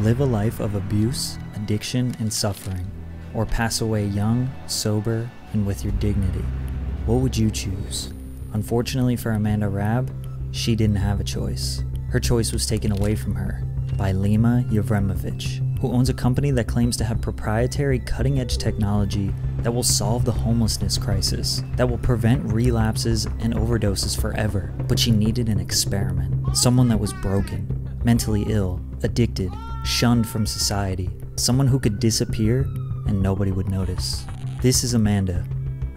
Live a life of abuse, addiction, and suffering, or pass away young, sober, and with your dignity. What would you choose? Unfortunately for Amanda Rabb, she didn't have a choice. Her choice was taken away from her by Lima Jevremovic, who owns a company that claims to have proprietary cutting-edge technology that will solve the homelessness crisis, that will prevent relapses and overdoses forever. But she needed an experiment, someone that was broken, mentally ill, addicted, shunned from society, someone who could disappear and nobody would notice. This is Amanda,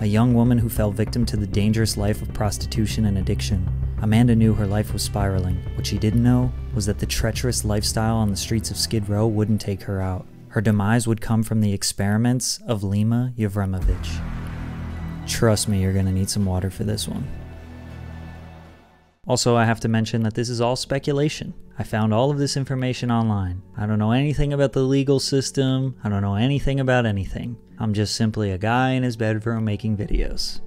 a young woman who fell victim to the dangerous life of prostitution and addiction. Amanda knew her life was spiraling. What she didn't know was that the treacherous lifestyle on the streets of Skid Row wouldn't take her out. Her demise would come from the experiments of Lima Jevremovic. Trust me, you're gonna need some water for this one. Also, I have to mention that this is all speculation. I found all of this information online. I don't know anything about the legal system. I don't know anything about anything. I'm just simply a guy in his bedroom making videos.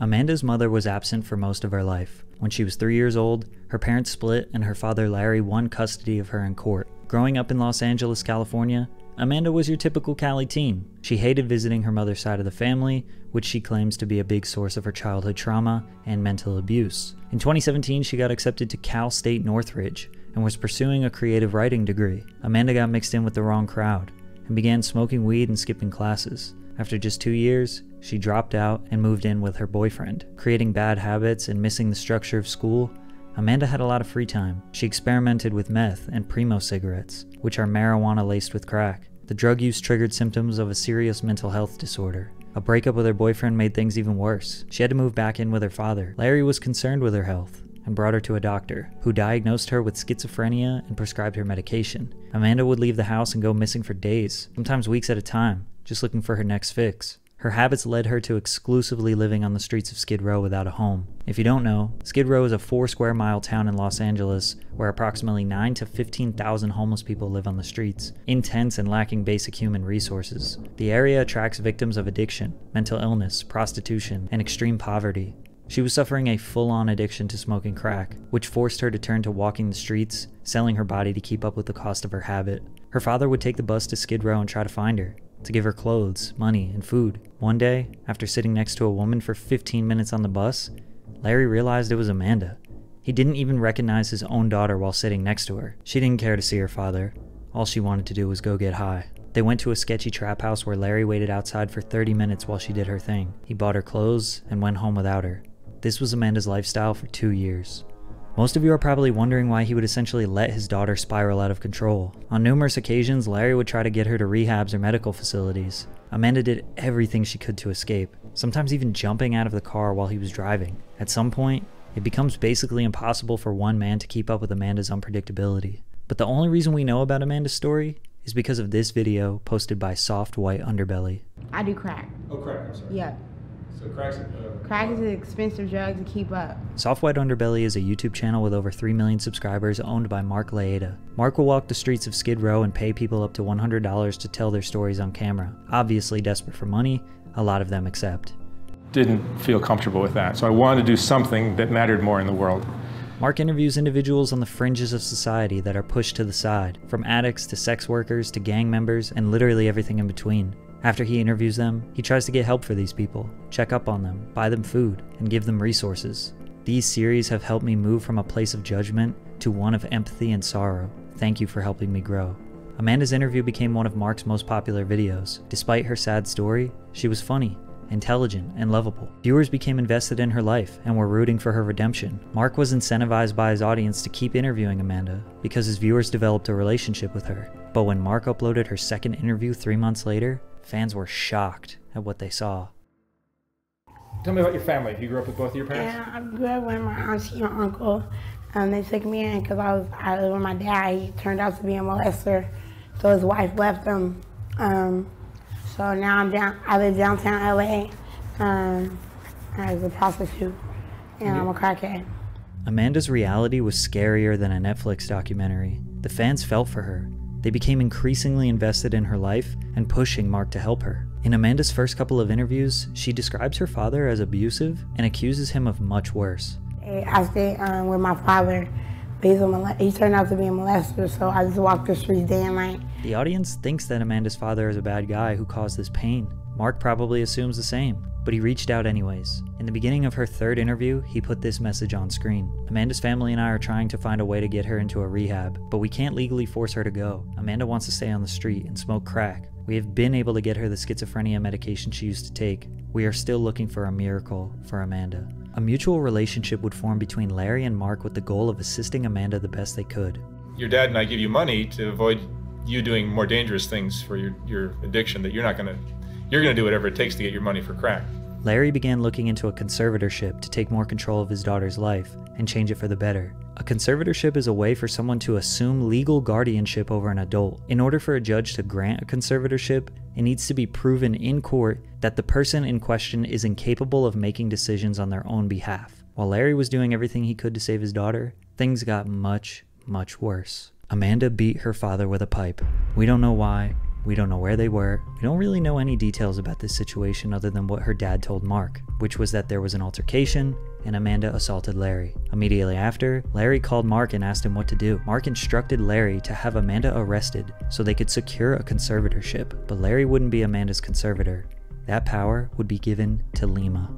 Amanda's mother was absent for most of her life. When she was 3 years old, her parents split and her father Larry won custody of her in court. Growing up in Los Angeles, California, Amanda was your typical Cali teen. She hated visiting her mother's side of the family, which she claims to be a big source of her childhood trauma and mental abuse. In 2017, she got accepted to Cal State Northridge and was pursuing a creative writing degree. Amanda got mixed in with the wrong crowd and began smoking weed and skipping classes. After just 2 years, she dropped out and moved in with her boyfriend. Creating bad habits and missing the structure of school, Amanda had a lot of free time. She experimented with meth and Primo cigarettes, which are marijuana laced with crack. The drug use triggered symptoms of a serious mental health disorder. A breakup with her boyfriend made things even worse. She had to move back in with her father. Larry was concerned with her health and brought her to a doctor, who diagnosed her with schizophrenia and prescribed her medication. Amanda would leave the house and go missing for days, sometimes weeks at a time, just looking for her next fix. Her habits led her to exclusively living on the streets of Skid Row without a home. If you don't know, Skid Row is a 4-square-mile town in Los Angeles where approximately 9,000 to 15,000 homeless people live on the streets, intense and lacking basic human resources. The area attracts victims of addiction, mental illness, prostitution, and extreme poverty. She was suffering a full-on addiction to smoking crack, which forced her to turn to walking the streets, selling her body to keep up with the cost of her habit. Her father would take the bus to Skid Row and try to find her, to give her clothes, money, and food. One day, after sitting next to a woman for 15 minutes on the bus, Larry realized it was Amanda. He didn't even recognize his own daughter while sitting next to her. She didn't care to see her father. All she wanted to do was go get high. They went to a sketchy trap house where Larry waited outside for 30 minutes while she did her thing. He bought her clothes and went home without her. This was Amanda's lifestyle for 2 years. Most of you are probably wondering why he would essentially let his daughter spiral out of control. On numerous occasions, Larry would try to get her to rehabs or medical facilities. Amanda did everything she could to escape, sometimes even jumping out of the car while he was driving. At some point, it becomes basically impossible for one man to keep up with Amanda's unpredictability. But the only reason we know about Amanda's story is because of this video posted by Soft White Underbelly. I do crack. Oh, crack, I'm sorry. Yeah. So Crack is an expensive drug to keep up. Soft White Underbelly is a YouTube channel with over 3 million subscribers owned by Mark Laeta. Mark will walk the streets of Skid Row and pay people up to $100 to tell their stories on camera. Obviously desperate for money, a lot of them accept. Didn't feel comfortable with that, so I wanted to do something that mattered more in the world. Mark interviews individuals on the fringes of society that are pushed to the side, from addicts to sex workers to gang members and literally everything in between. After he interviews them, he tries to get help for these people, check up on them, buy them food, and give them resources. These series have helped me move from a place of judgment to one of empathy and sorrow. Thank you for helping me grow. Amanda's interview became one of Mark's most popular videos. Despite her sad story, she was funny, intelligent, and lovable. Viewers became invested in her life and were rooting for her redemption. Mark was incentivized by his audience to keep interviewing Amanda because his viewers developed a relationship with her. But when Mark uploaded her second interview 3 months later, fans were shocked at what they saw. Tell me about your family. You grew up with both of your parents? Yeah, I grew up with my auntie and uncle. They took me in because I lived with my dad. He turned out to be a molester, so his wife left him. So now I live downtown LA as a prostitute, and I'm a crackhead. Amanda's reality was scarier than a Netflix documentary. The fans felt for her. They became increasingly invested in her life and pushing Mark to help her. In Amanda's first couple of interviews, she describes her father as abusive and accuses him of much worse. I stayed with my father But he turned out to be a molester, so I just walked the streets day and night. The audience thinks that Amanda's father is a bad guy who caused this pain. Mark probably assumes the same, but he reached out anyways. In the beginning of her third interview, he put this message on screen. Amanda's family and I are trying to find a way to get her into a rehab, but we can't legally force her to go. Amanda wants to stay on the street and smoke crack. We have been able to get her the schizophrenia medication she used to take. We are still looking for a miracle for Amanda. A mutual relationship would form between Larry and Mark with the goal of assisting Amanda the best they could. Your dad and I give you money to avoid you doing more dangerous things for your addiction that you're going to do whatever it takes to get your money for crack. Larry began looking into a conservatorship to take more control of his daughter's life and change it for the better. A conservatorship is a way for someone to assume legal guardianship over an adult. In order for a judge to grant a conservatorship, it needs to be proven in court that the person in question is incapable of making decisions on their own behalf. While Larry was doing everything he could to save his daughter, things got much, much worse. Amanda beat her father with a pipe. We don't know why. We don't know where they were. We don't really know any details about this situation other than what her dad told Mark, which was that there was an altercation and Amanda assaulted Larry. Immediately after, Larry called Mark and asked him what to do. Mark instructed Larry to have Amanda arrested so they could secure a conservatorship, but Larry wouldn't be Amanda's conservator. That power would be given to Lima.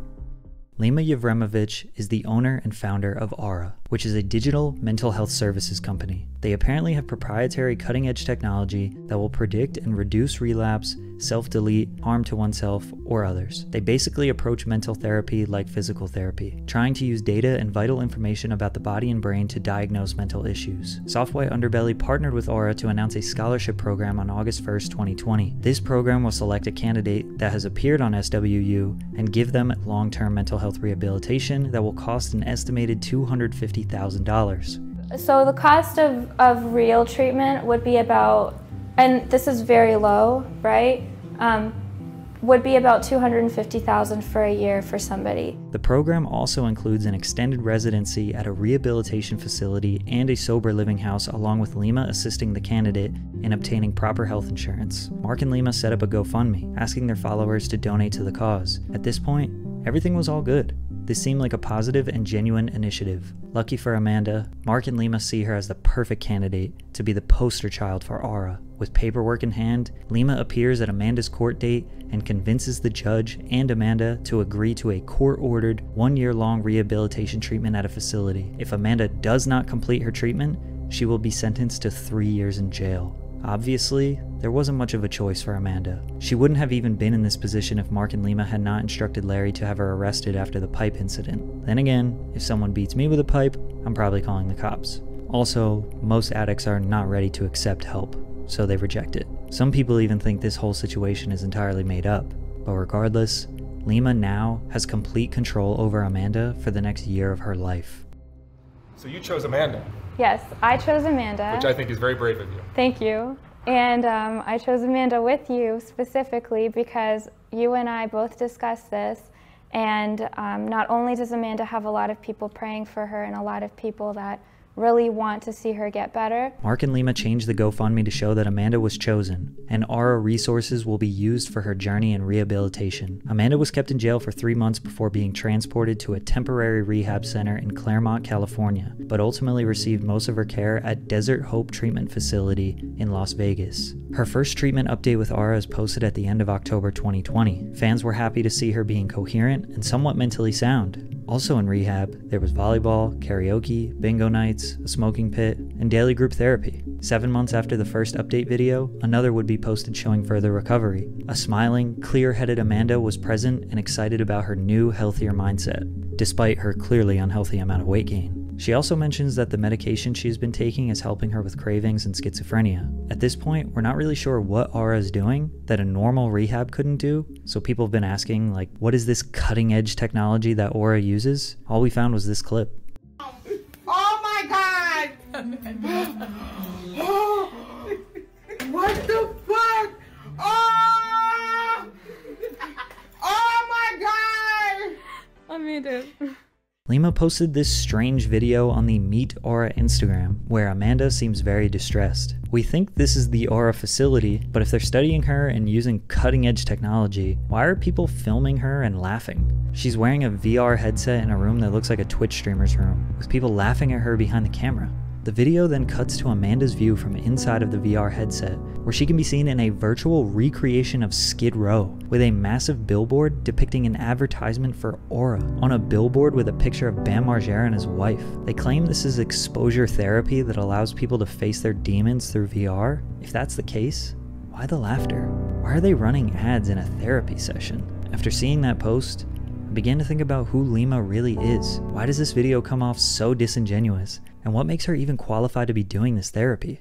Lima Jevremovic is the owner and founder of Aura, which is a digital mental health services company. They apparently have proprietary cutting-edge technology that will predict and reduce relapse, self-delete, harm to oneself, or others. They basically approach mental therapy like physical therapy, trying to use data and vital information about the body and brain to diagnose mental issues. Softwhite Underbelly partnered with Aura to announce a scholarship program on August 1st, 2020. This program will select a candidate that has appeared on SWU and give them long-term mental health rehabilitation that will cost an estimated $250,000. So the cost of real treatment would be about, and this is very low, right? Would be about $250,000 for a year for somebody. The program also includes an extended residency at a rehabilitation facility and a sober living house, along with Lima assisting the candidate in obtaining proper health insurance. Mark and Lima set up a GoFundMe, asking their followers to donate to the cause. At this point, everything was all good. This seemed like a positive and genuine initiative. Lucky for Amanda, Mark and Lima see her as the perfect candidate to be the poster child for Aura. With paperwork in hand, Lima appears at Amanda's court date and convinces the judge and Amanda to agree to a court-ordered, 1-year-long rehabilitation treatment at a facility. If Amanda does not complete her treatment, she will be sentenced to 3 years in jail. Obviously, there wasn't much of a choice for Amanda. She wouldn't have even been in this position if Mark and Lima had not instructed Larry to have her arrested after the pipe incident. Then again, if someone beats me with a pipe, I'm probably calling the cops. Also, most addicts are not ready to accept help, so they reject it. Some people even think this whole situation is entirely made up, but regardless, Lima now has complete control over Amanda for the next year of her life. So you chose Amanda. Yes, I chose Amanda. Which I think is very brave of you. Thank you. And I chose Amanda with you specifically because you and I both discussed this, and not only does Amanda have a lot of people praying for her and a lot of people that really want to see her get better. Mark and Lima changed the GoFundMe to show that Amanda was chosen, and Aura resources will be used for her journey in rehabilitation. Amanda was kept in jail for 3 months before being transported to a temporary rehab center in Claremont, California, but ultimately received most of her care at Desert Hope Treatment Facility in Las Vegas. Her first treatment update with Aura is posted at the end of October 2020. Fans were happy to see her being coherent and somewhat mentally sound. Also in rehab, there was volleyball, karaoke, bingo nights, a smoking pit, and daily group therapy. 7 months after the first update video, another would be posted showing further recovery. A smiling, clear-headed Amanda was present and excited about her new, healthier mindset, despite her clearly unhealthy amount of weight gain. She also mentions that the medication she's been taking is helping her with cravings and schizophrenia. At this point, we're not really sure what Aura is doing that a normal rehab couldn't do, so people have been asking, like, what is this cutting-edge technology that Aura uses? All we found was this clip. Oh my God! What the fuck? Oh! Oh my God! I made it. Lima posted this strange video on the Meet Aura Instagram, where Amanda seems very distressed. We think this is the Aura facility, but if they're studying her and using cutting-edge technology, why are people filming her and laughing? She's wearing a VR headset in a room that looks like a Twitch streamer's room, with people laughing at her behind the camera. The video then cuts to Amanda's view from inside of the VR headset, where she can be seen in a virtual recreation of Skid Row, with a massive billboard depicting an advertisement for Aura, on a billboard with a picture of Bam Margera and his wife. They claim this is exposure therapy that allows people to face their demons through VR. If that's the case, why the laughter? Why are they running ads in a therapy session? After seeing that post, I began to think about who Lima really is. Why does this video come off so disingenuous? And what makes her even qualified to be doing this therapy?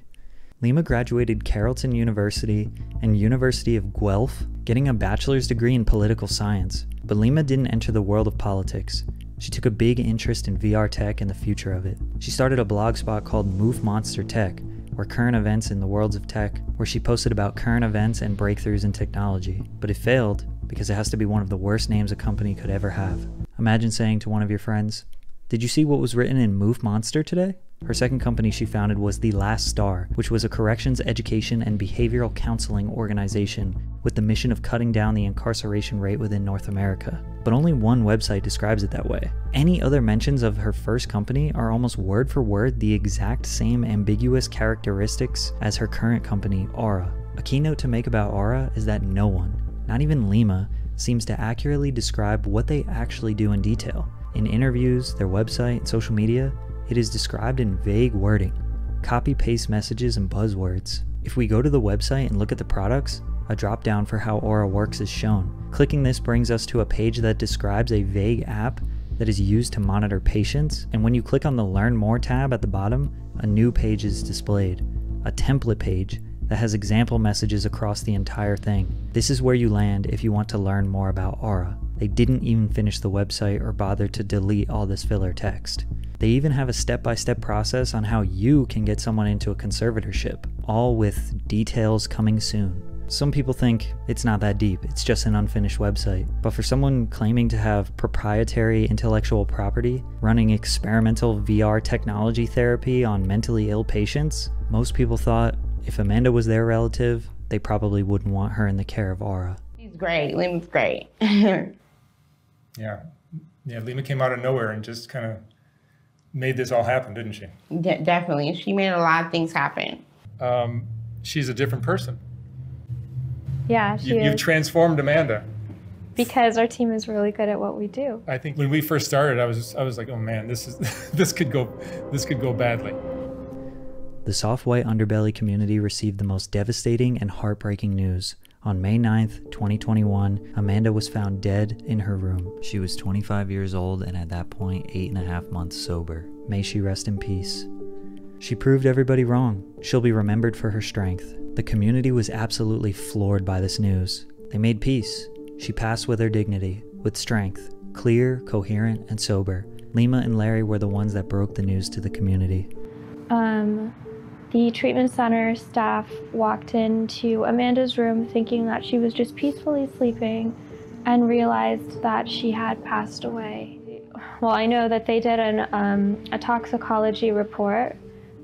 Lima graduated Carleton University and University of Guelph, getting a bachelor's degree in political science. But Lima didn't enter the world of politics. She took a big interest in VR tech and the future of it. She started a blog spot called Move Monster Tech, where current events in the worlds of tech, where she posted about current events and breakthroughs in technology. But it failed because it has to be one of the worst names a company could ever have. Imagine saying to one of your friends, "Did you see what was written in Move Monster today?" Her second company she founded was The Last Star, which was a corrections, education, and behavioral counseling organization with the mission of cutting down the incarceration rate within North America. But only one website describes it that way. Any other mentions of her first company are almost word for word the exact same ambiguous characteristics as her current company, Aura. A keynote to make about Aura is that no one, not even Lima, seems to accurately describe what they actually do in detail. In interviews, their website, and social media, it is described in vague wording, copy-paste messages and buzzwords. If we go to the website and look at the products, a drop-down for how Aura works is shown. Clicking this brings us to a page that describes a vague app that is used to monitor patients, and when you click on the Learn More tab at the bottom, a new page is displayed, a template page that has example messages across the entire thing. This is where you land if you want to learn more about Aura. They didn't even finish the website or bother to delete all this filler text. They even have a step-by-step process on how you can get someone into a conservatorship, all with details coming soon. Some people think it's not that deep, it's just an unfinished website. But for someone claiming to have proprietary intellectual property, running experimental VR technology therapy on mentally ill patients, most people thought if Amanda was their relative, they probably wouldn't want her in the care of Aura. She's great. Lima's great. Yeah, Lima came out of nowhere and just kind of made this all happen, didn't she? Definitely. She made a lot of things happen. She's a different person. Yeah, You've transformed Amanda. Because our team is really good at what we do. I think when we first started, I was like, oh man, this could go badly. The soft white underbelly community received the most devastating and heartbreaking news. On May 9th, 2021, Amanda was found dead in her room. She was 25 years old and at that point 8.5 months sober. May she rest in peace. She proved everybody wrong. She'll be remembered for her strength. The community was absolutely floored by this news. They made peace. She passed with her dignity, with strength, clear, coherent, and sober. Lima and Larry were the ones that broke the news to the community. The treatment center staff walked into Amanda's room thinking that she was just peacefully sleeping and realized that she had passed away. Well, I know that they did a toxicology report.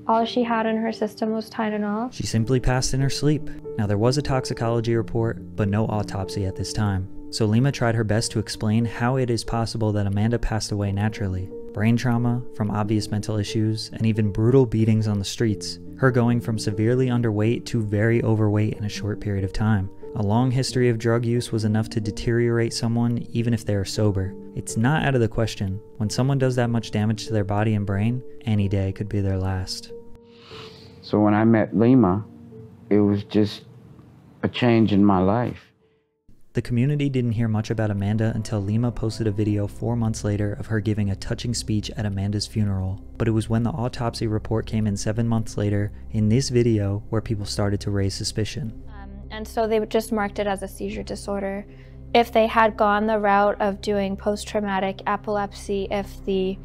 All she had in her system was Tylenol. She simply passed in her sleep. Now, there was a toxicology report, but no autopsy at this time. So Lima tried her best to explain how it is possible that Amanda passed away naturally. Brain trauma, from obvious mental issues, and even brutal beatings on the streets. Her going from severely underweight to very overweight in a short period of time. A long history of drug use was enough to deteriorate someone even if they are sober. It's not out of the question. When someone does that much damage to their body and brain, any day could be their last. So when I met Lima, it was just a change in my life. The community didn't hear much about Amanda until Lima posted a video 4 months later of her giving a touching speech at Amanda's funeral. But it was when the autopsy report came in 7 months later, in this video, where people started to raise suspicion. And so they just marked it as a seizure disorder. If they had gone the route of doing post-traumatic epilepsy, if the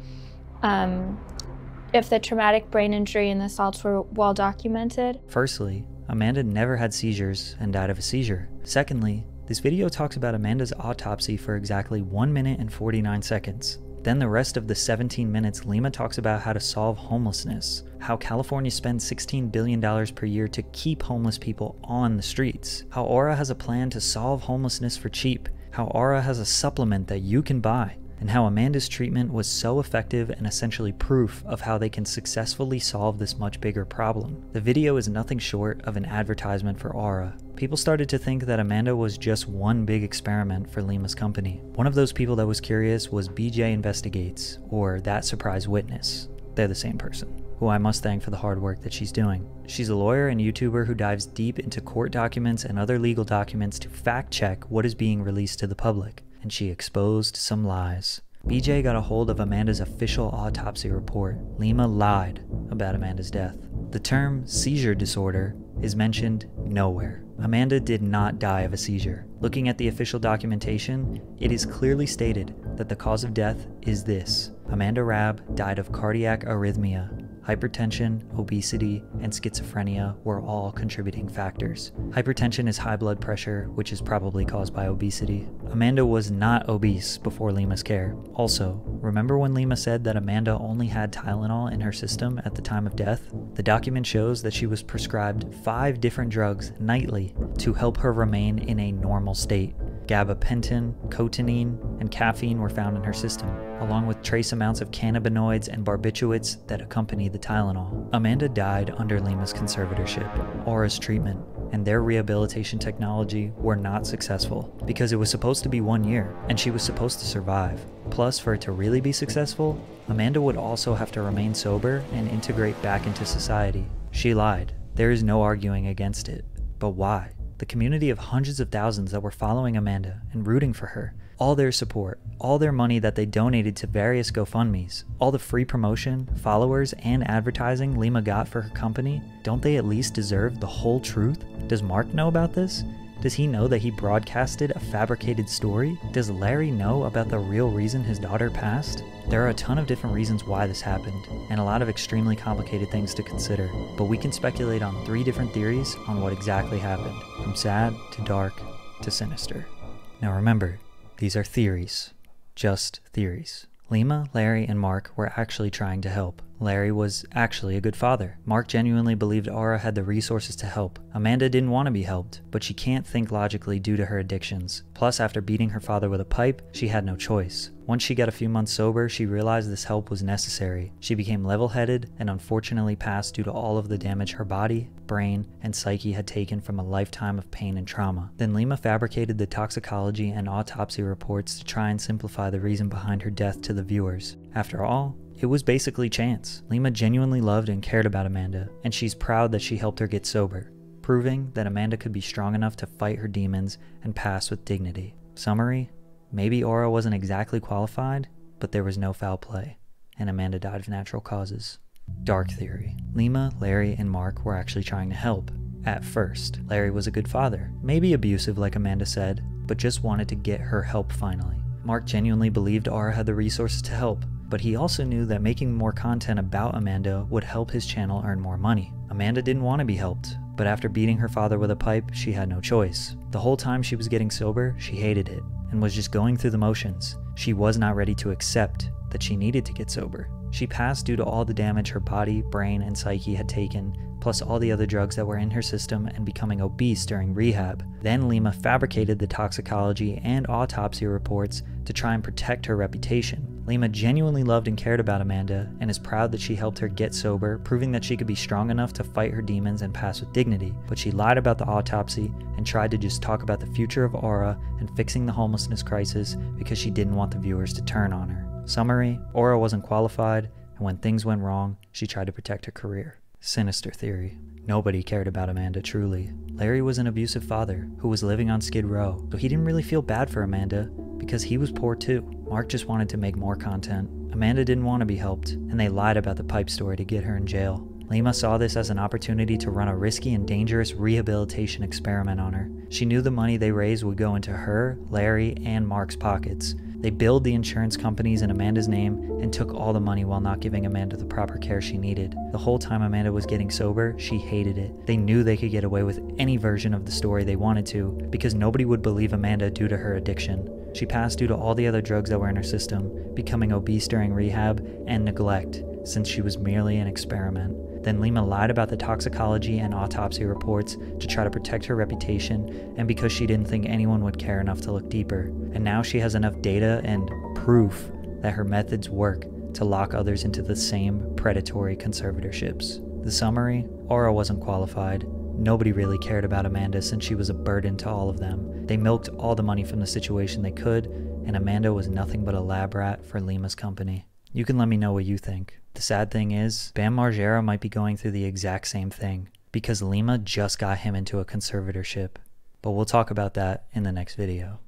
traumatic brain injury and the assaults were well documented. Firstly, Amanda never had seizures and died of a seizure. Secondly, this video talks about Amanda's autopsy for exactly 1 minute and 49 seconds. Then the rest of the 17 minutes, Lima talks about how to solve homelessness, how California spends $16 billion per year to keep homeless people on the streets, how Aura has a plan to solve homelessness for cheap, how Aura has a supplement that you can buy, and how Amanda's treatment was so effective and essentially proof of how they can successfully solve this much bigger problem. The video is nothing short of an advertisement for Aura. People started to think that Amanda was just one big experiment for Lima's company. One of those people that was curious was BJ Investigates, or That Surprise Witness. They're the same person, who I must thank for the hard work that she's doing. She's a lawyer and YouTuber who dives deep into court documents and other legal documents to fact check what is being released to the public, and she exposed some lies. BJ got a hold of Amanda's official autopsy report. Lima lied about Amanda's death. The term seizure disorder is mentioned nowhere. Amanda did not die of a seizure. Looking at the official documentation, it is clearly stated that the cause of death is this. Amanda Rabb died of cardiac arrhythmia. Hypertension, obesity, and schizophrenia were all contributing factors. Hypertension is high blood pressure, which is probably caused by obesity. Amanda was not obese before Lima's care. Also, remember when Lima said that Amanda only had Tylenol in her system at the time of death? The document shows that she was prescribed 5 different drugs nightly to help her remain in a normal state. Gabapentin, cotinine, and caffeine were found in her system, along with trace amounts of cannabinoids and barbiturates that accompany the Tylenol. Amanda died under Lima's conservatorship. Aura's treatment and their rehabilitation technology were not successful because it was supposed to be 1 year and she was supposed to survive. Plus, for it to really be successful, Amanda would also have to remain sober and integrate back into society. She lied. There is no arguing against it. But why? The community of hundreds of thousands that were following Amanda and rooting for her, all their support, all their money that they donated to various GoFundMes, all the free promotion, followers, and advertising Lima got for her company, don't they at least deserve the whole truth? Does Mark know about this? Does he know that he broadcasted a fabricated story? Does Larry know about the real reason his daughter passed? There are a ton of different reasons why this happened, and a lot of extremely complicated things to consider, but we can speculate on 3 different theories on what exactly happened, from sad to dark to sinister. Now remember, these are theories, just theories. Lima, Larry, and Mark were actually trying to help. Larry was actually a good father. Mark genuinely believed Aura had the resources to help. Amanda didn't want to be helped, but she can't think logically due to her addictions. Plus, after beating her father with a pipe, she had no choice. Once she got a few months sober, she realized this help was necessary. She became level-headed and unfortunately passed due to all of the damage her body, brain, and psyche had taken from a lifetime of pain and trauma. Then Lima fabricated the toxicology and autopsy reports to try and simplify the reason behind her death to the viewers. After all, it was basically chance. Lima genuinely loved and cared about Amanda, and she's proud that she helped her get sober, proving that Amanda could be strong enough to fight her demons and pass with dignity. Summary: maybe Aura wasn't exactly qualified, but there was no foul play, and Amanda died of natural causes. Dark theory: Lima, Larry, and Mark were actually trying to help. At first, Larry was a good father, maybe abusive like Amanda said, but just wanted to get her help finally. Mark genuinely believed Aura had the resources to help, but he also knew that making more content about Amanda would help his channel earn more money. Amanda didn't want to be helped, but after beating her father with a pipe, she had no choice. The whole time she was getting sober, she hated it, and was just going through the motions. She was not ready to accept that she needed to get sober. She passed due to all the damage her body, brain, and psyche had taken, plus all the other drugs that were in her system and becoming obese during rehab. Then Lima fabricated the toxicology and autopsy reports to try and protect her reputation. Lima genuinely loved and cared about Amanda and is proud that she helped her get sober, proving that she could be strong enough to fight her demons and pass with dignity. But she lied about the autopsy and tried to just talk about the future of Aura and fixing the homelessness crisis because she didn't want the viewers to turn on her. Summary: Aura wasn't qualified, and when things went wrong, she tried to protect her career. Sinister theory: nobody cared about Amanda truly. Larry was an abusive father who was living on Skid Row, so he didn't really feel bad for Amanda because he was poor too. Mark just wanted to make more content. Amanda didn't want to be helped, and they lied about the pipe story to get her in jail. Lima saw this as an opportunity to run a risky and dangerous rehabilitation experiment on her. She knew the money they raised would go into her, Larry, and Mark's pockets. They billed the insurance companies in Amanda's name and took all the money while not giving Amanda the proper care she needed. The whole time Amanda was getting sober, she hated it. They knew they could get away with any version of the story they wanted to because nobody would believe Amanda due to her addiction. She passed due to all the other drugs that were in her system, becoming obese during rehab, and neglect. since she was merely an experiment. Then Lima lied about the toxicology and autopsy reports to try to protect her reputation, and because she didn't think anyone would care enough to look deeper. And now she has enough data and proof that her methods work to lock others into the same predatory conservatorships. The summary: Aura wasn't qualified. Nobody really cared about Amanda since she was a burden to all of them. They milked all the money from the situation they could, and Amanda was nothing but a lab rat for Lima's company. You can let me know what you think. The sad thing is, Bam Margera might be going through the exact same thing, because Lima just got him into a conservatorship. But we'll talk about that in the next video.